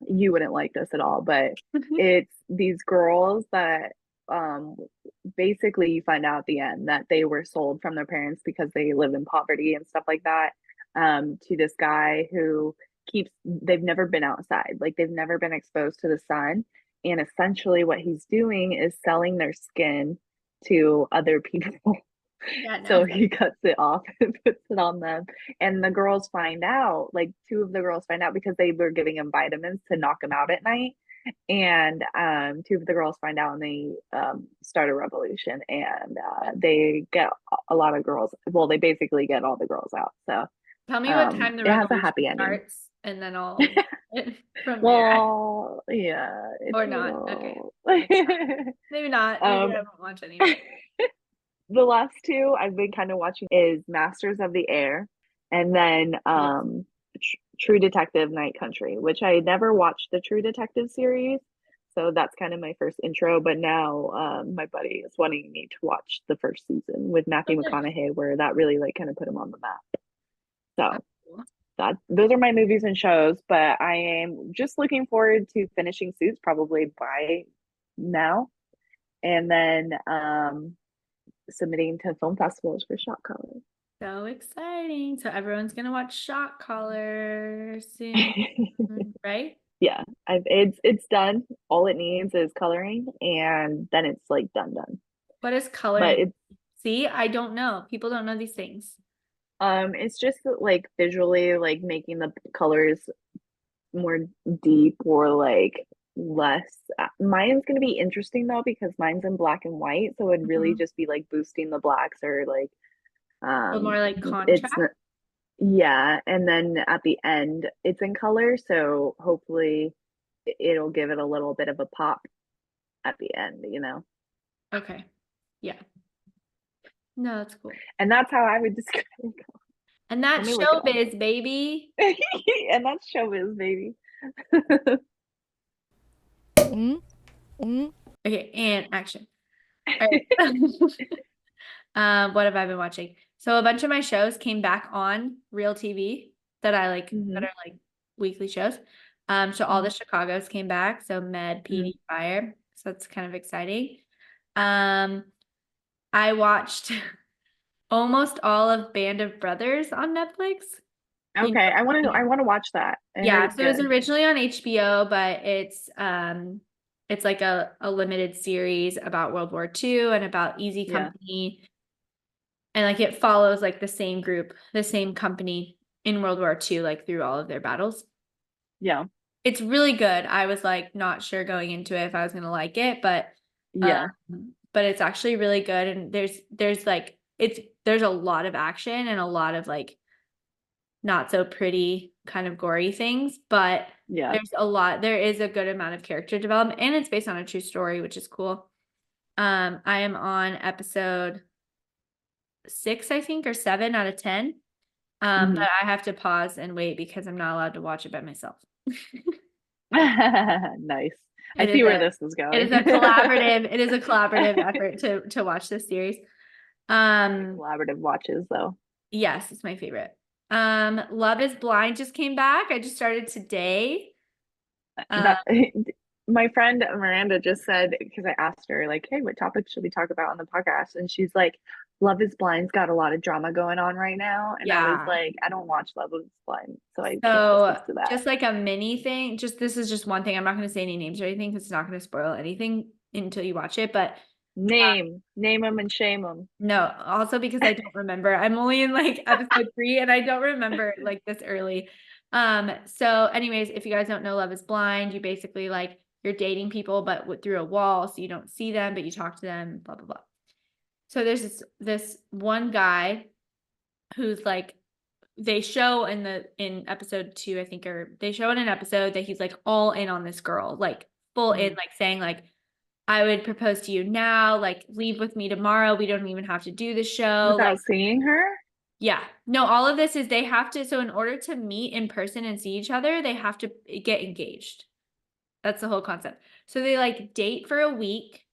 you wouldn't like this at all, but it's these girls that basically you find out at the end that they were sold from their parents because they live in poverty and stuff like that, to this guy who they've never been outside, like they've never been exposed to the sun, and essentially what he's doing is selling their skin to other people. Yeah, no. So he cuts it off and puts it on them. And the girls find out, like 2 of the girls find out because they were giving him vitamins to knock him out at night. And 2 of the girls find out and they start a revolution, and they get a lot of girls. Well, they basically get all the girls out. So Tell me what time the it has a revolution happy ending. starts, and then I'll from Well, yeah. or not. Okay. Okay. Maybe not. Maybe I won't watch any. The last 2 I've been kind of watching is Masters of the Air. And then True Detective Night Country, which I never watched the True Detective series. So that's kind of my first intro. But now my buddy is wanting me to watch the first season with Matthew Okay. McConaughey, where that really like kind of put him on the map. So Cool. those are my movies and shows, but I am just looking forward to finishing Suits probably by now. And then submitting to film festivals for Shot Collar. So exciting. So everyone's gonna watch Shot Collar soon, right? Yeah, it's done. All it needs is coloring, and then it's like done. What is But coloring? See, I don't know. People don't know these things. it's just like visually like making the colors more deep or like less. Mine's gonna be interesting though because mine's in black and white, so it'd really just be like boosting the blacks or like So more like it's contrast. not. Yeah, and then at the end it's in color, so hopefully it'll give it a little bit of a pop at the end, you know. Okay. Yeah. No, that's cool. And that's how I would describe it. And that's Let me look it up. showbiz, baby. And that's showbiz, baby. Okay, and action. All right. What have I been watching? So a bunch of my shows came back on real TV that I like that are like weekly shows. So all the Chicago's came back. So Med, PD, Fire. So that's kind of exciting. I watched almost all of Band of Brothers on Netflix. Okay, I want to watch that. Yeah, so it was originally on HBO, but it's like a limited series about World War II and about Easy Company. And like it follows like the same group, the same company in World War II, like through all of their battles. Yeah. It's really good. I was like not sure going into it if I was gonna like it, but it's actually really good. And there's like there's a lot of action and a lot of like not so pretty kind of gory things, but there is a good amount of character development and it's based on a true story, which is cool. I am on episode 6, I think, or 7 out of 10. But I have to pause and wait because I'm not allowed to watch it by myself. Nice. I see where this is going. It is a collaborative effort to watch this series. Collaborative watches though. Yes, it's my favorite. Love is Blind just came back. I just started today. My friend Miranda just said, because I asked her like, hey, what topic should we talk about on the podcast? And she's like, Love is Blind's got a lot of drama going on right now. And I was like, I don't watch Love is Blind, so I can't speak to that. Just like a mini thing, this is just one thing. I'm not going to say any names or anything because it's not going to spoil anything until you watch it, but name them and shame them. No, also because I don't remember. I'm only in like episode 3 and I don't remember like this early. So anyways, if you guys don't know Love is Blind, you basically like you're dating people but through a wall, so you don't see them but you talk to them, blah blah blah. So there's this one guy who's like they show in episode 2, I think, or they show in an episode that he's like all in on this girl, like full in, like saying like I would propose to you now, like leave with me tomorrow. We don't even have to do the show. Without like seeing her? Yeah. No, all of this is they have to, so in order to meet in person and see each other, they have to get engaged. That's the whole concept. So they like date for a week.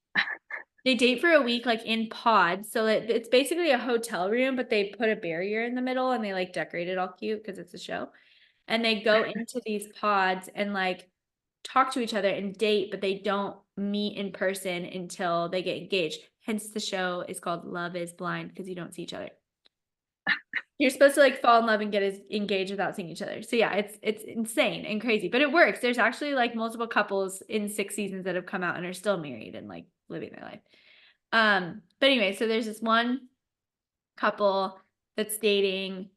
They date for a week, like in pods. So it's basically a hotel room, but they put a barrier in the middle and they like decorate it all cute because it's a show. And they go into these pods and like talk to each other and date, but they don't meet in person until they get engaged. Hence the show is called Love is Blind because you don't see each other. You're supposed to like fall in love and get engaged without seeing each other. So yeah, it's insane and crazy, but it works. There's actually like multiple couples in 6 seasons that have come out and are still married and like living their life. But anyway, so there's this one couple that's dating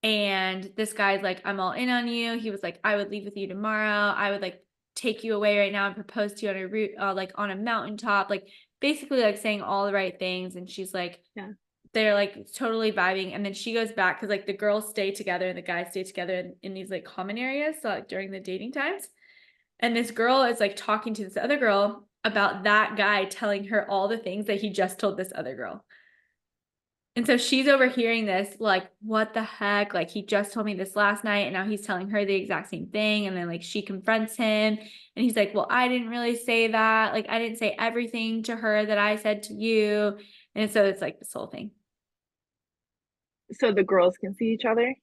and this guy's like, I'm all in on you. He was like, I would leave with you tomorrow. I would like take you away right now and propose to you on a route, like on a mountaintop, like basically like saying all the right things. And she's like, they're like totally vibing. And then she goes back because like the girls stay together and the guys stay together in these like common areas. So like during the dating times. And this girl is like talking to this other girl about that guy telling her all the things that he just told this other girl. And so she's overhearing this, like, what the heck? Like, he just told me this last night, and now he's telling her the exact same thing. And then, like, she confronts him, and he's like, well, I didn't really say that. Like, I didn't say everything to her that I said to you. And so it's like this whole thing. So the girls can see each other?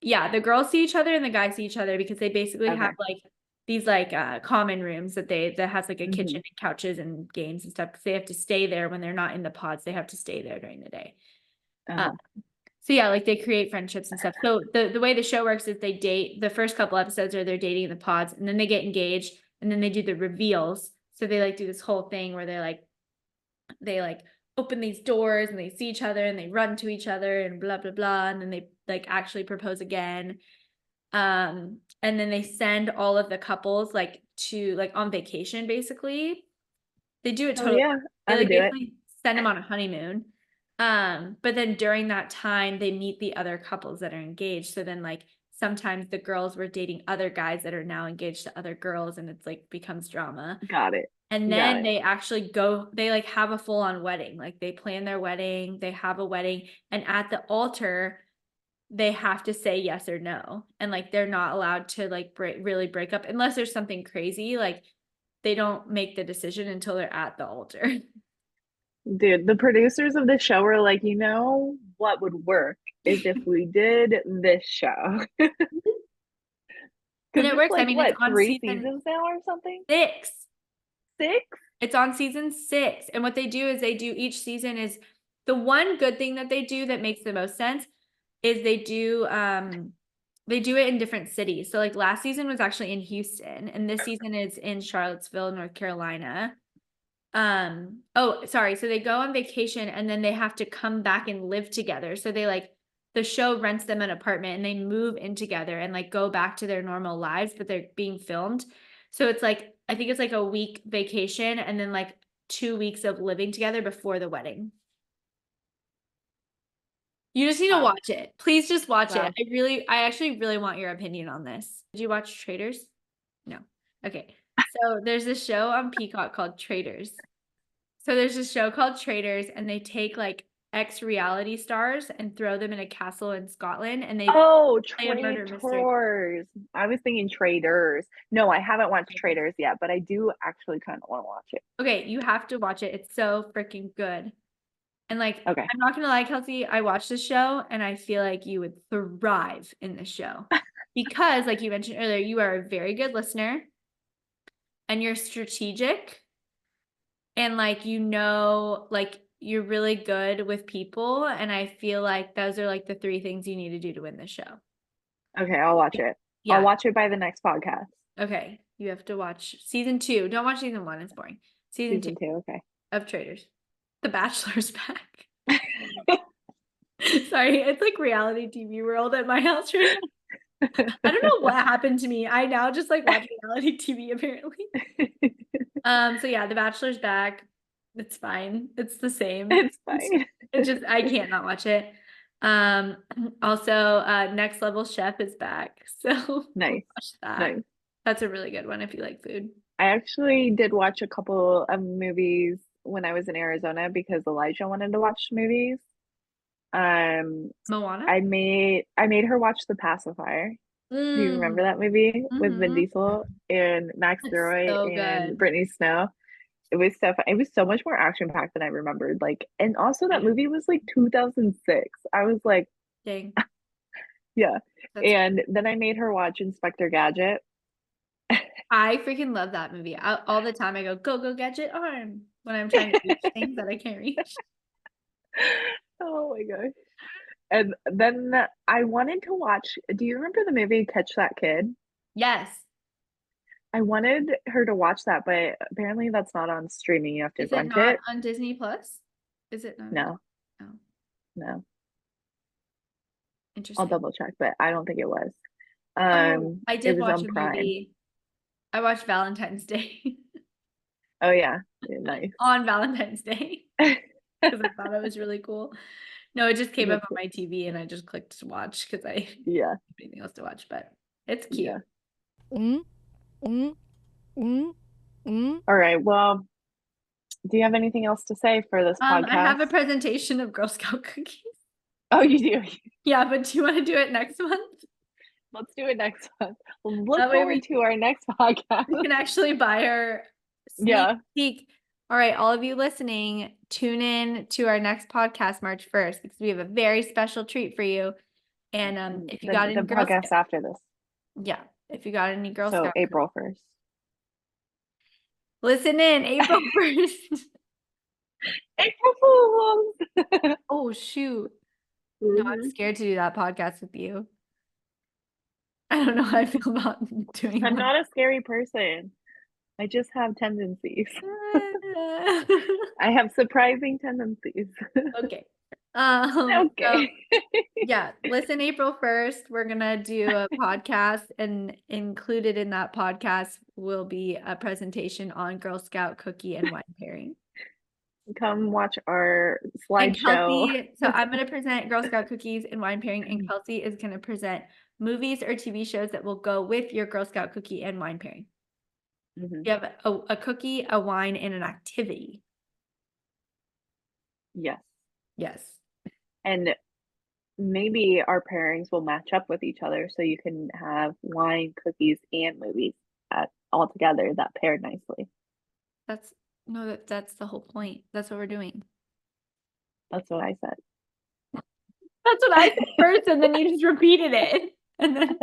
Yeah, the girls see each other and the guys see each other because they basically Okay. have like these like common rooms that has like a kitchen Mhm. and couches and games and stuff because they have to stay there when they're not in the pods. They have to stay there during the day. Uh-huh. So yeah, like they create friendships and stuff. So the way the show works is they date. The first couple episodes are they're dating in the pods, and then they get engaged, and then they do the reveals. So they like do this whole thing where they like open these doors and they see each other and they run to each other and blah blah blah, and then they like actually propose again. And then they send all of the couples like to like on vacation basically. They do it Oh totally. yeah, They I like would do it. basically send them on a honeymoon. But then during that time they meet the other couples that are engaged. So then like sometimes the girls were dating other guys that are now engaged to other girls, and it's like becomes drama. Got it. And Got then it. they actually go, they like have a full on wedding. Like they plan their wedding, they have a wedding, and at the altar, they have to say yes or no. And like they're not allowed to like really break up unless there's something crazy. Like they don't make the decision until they're at the altar. Dude, the producers of the show were like, you know what would work is if we did this show. And Because it it's works. I like mean, what, it's on 3 season seasons now or something? 6. 6? It's on season 6. And what they do is they do each season is the one good thing that they do that makes the most sense is they do it in different cities. So like last season was actually in Houston, and this season is in Charlottesville, North Carolina. Oh, sorry. So they go on vacation and then they have to come back and live together. So they like the show rents them an apartment and they move in together and like go back to their normal lives, but they're being filmed. So it's like I think it's like a week vacation and then like 2 weeks of living together before the wedding. You just need to Wow. watch it. Please just watch Wow. it. I actually really want your opinion on this. Did you watch Traitors? No. Okay. So there's this show on Peacock called Traitors. So there's this show called Traitors, and they take like ex-reality stars and throw them in a castle in Scotland, and they Oh, play a murder mystery. Traitors. I was thinking Traders. No, I haven't watched Traders yet, but I do actually kind of want to watch it. Okay, you have to watch it. It's so freaking good. And like, Okay. I'm not gonna lie, Kellsie, I watched this show and I feel like you would thrive in this show because, like you mentioned earlier, you are a very good listener and you're strategic and like like you're really good with people, and I feel like those are like the 3 things you need to do to win this show. Okay, I'll watch it. Yeah. I'll watch it by the next podcast. Okay, you have to watch season 2. Don't watch season 1; it's boring. Season 2 okay. of Traitors. The Bachelor's back. Sorry, it's like reality TV world at my house right now. I don't know what happened to me. I now just like watch reality TV apparently. So yeah, The Bachelor's back. It's fine. It's the same. It's fine. It's just I can't not watch it. Also, Next Level Chef is back. So Nice. watch that. Nice. That's a really good one if you like food. I actually did watch a couple of movies when I was in Arizona because Elijah wanted to watch movies. Moana? I made her watch The Pacifier. Do you remember that movie with Vin Mhm. Diesel and Max It's Leroy so and good. Brittany Snow? It was so fun. It was so much more action packed than I remembered. Like, and also that Yeah. movie was like 2006. I was like, Dang. yeah. That's And then I made her watch Inspector Gadget. I freaking love that movie. All the time I go, go, gadget arm when I'm trying to reach things that I can't reach. Oh my gosh. And then I wanted to watch, do you remember the movie Catch That Kid? Yes. I wanted her to watch that, but apparently that's not on streaming. You have to Is it rent not it. on Disney Plus? Is it not? No, Oh, no. I'll interesting. double check, but I don't think it was. Oh, I It did was watch on a Prime. movie. I watched Valentine's Day Oh yeah, nice. on Valentine's Day because I thought it was really cool. No, it just came up on my TV and I just clicked to watch because I didn't Yeah, have anything else to watch, but it's cute. yeah. Mm, mm, mm, mm. All right, well, Do you have anything else to say for this podcast? I have a presentation of Girl Scout cookies. Oh, you do? Yeah, but do you want to do it next month? Let's do it next month. Look That way forward to our next podcast. We can actually buy our sneak Yeah. peek. All right, all of you listening, tune in to our next podcast March 1st because we have a very special treat for you. And if you got any the Girl podcast Scout, after this. yeah, if you got any Girl So Scout, April 1st. listen in April 1st. April Fools. Oh shoot! No, I'm scared to do that podcast with you. I don't know how I feel about doing I'm that. not a scary person. I just have tendencies. I have surprising tendencies. Okay. Okay. So, yeah, listen April 1st. We're gonna do a podcast, and included in that podcast will be a presentation on Girl Scout cookie and wine pairing. Come watch our And slideshow. Kellsie, so I'm gonna present Girl Scout cookies and wine pairing, and Kellsie is gonna present movies or TV shows that will go with your Girl Scout cookie and wine pairing. Mhm. You have a cookie, a wine, and an activity. Yes. Yes. And maybe our pairings will match up with each other so you can have wine, cookies, and movies all together that pair nicely. That's the whole point. That's what we're doing. That's what I said. That's what I said first, and then you just repeated it. And then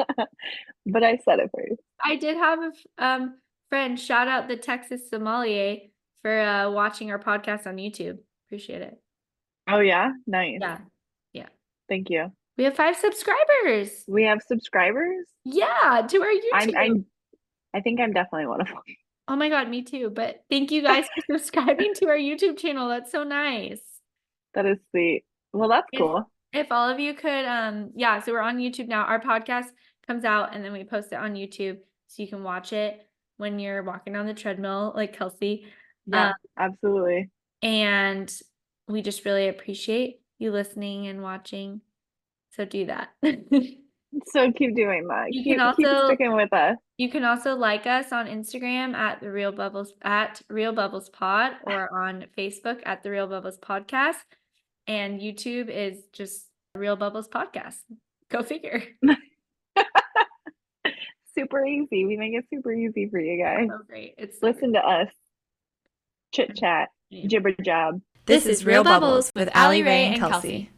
But I said it first. I did have a friend, shout out the Texas sommelier for watching our podcast on YouTube. Appreciate it. Oh yeah? Nice. Yeah. Thank you. We have 5 subscribers. We have subscribers? Yeah, to our YouTube. I think I'm definitely one of them. Oh my God, me too. But thank you guys for subscribing to our YouTube channel. That's so nice. That is sweet. Well, that's cool. If all of you could, yeah, so we're on YouTube now. Our podcast comes out and then we post it on YouTube so you can watch it when you're walking on the treadmill, like Kellsie. Yeah, absolutely. And we just really appreciate you listening and watching. So do that. So keep doing that. You Keep can also sticking with us. You can also like us on Instagram at Real Bubbles Pod, or on Facebook at The Real Bubbles Podcast. And YouTube is just Real Bubbles Podcast. Go figure. Super easy. We make it super easy for you guys. So great. It's so Listen to us. Chit chat. great. Jibber jab. This is Real Bubbles with Allie, Ray, and Kellsie.